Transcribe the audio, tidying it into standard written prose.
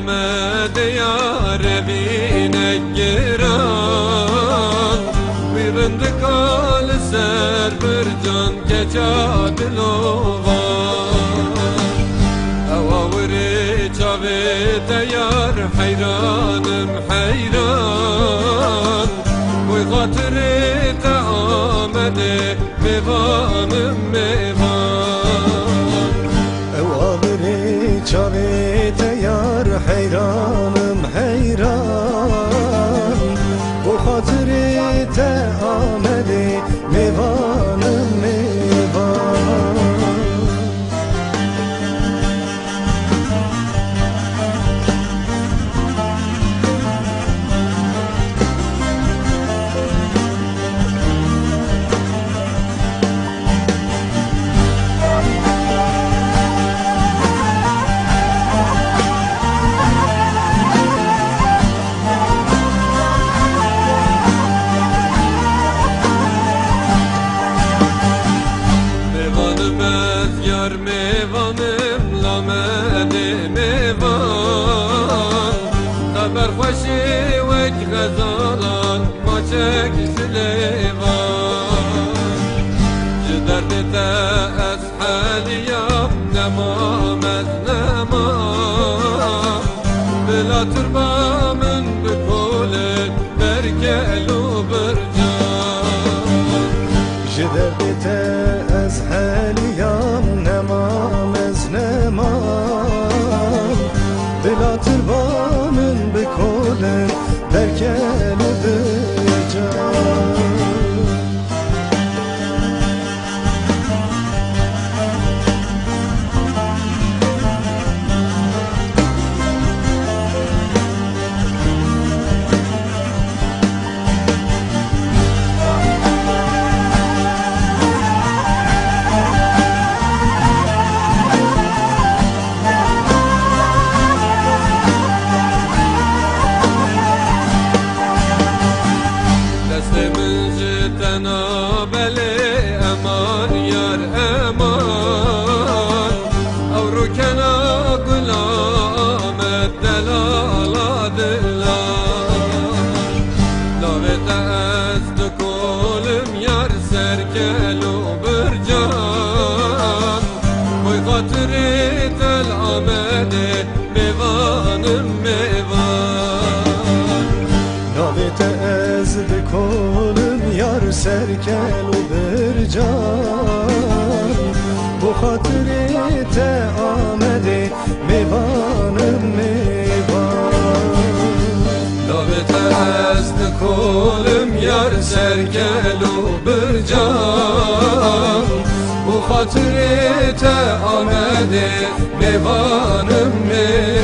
آمده یار بینه گران ویرند کال سر بر جان که جادلوان اواوری چاوه دیار حیرانم حیران وی خاطر تا آمده میوانم میوان اواوری چاوه حیرانم حیران و خاطرت آمده میوانم میوان میوانم لامده میوان خبر خوشی وک غزالان ما چک سلیوان جدرد تا از حالیم نمام از نمام بلا تربا من بکوله برگلو برجان جدرد تا از حالیم نمام از نمام بلا تربا من بکولن برکل برجان امان یار امان او رکنا گلام دلالا دلان لاوت از دکولم یار سرکلو برجان وی خاطر دل آمده میوانم میوان لاوت از دکولم یار سرکل و برجان bu خاطرت آمده میوانم میوان لاوت است کلم یار سرگل و برجان bu خاطرت آمده میوانم میوان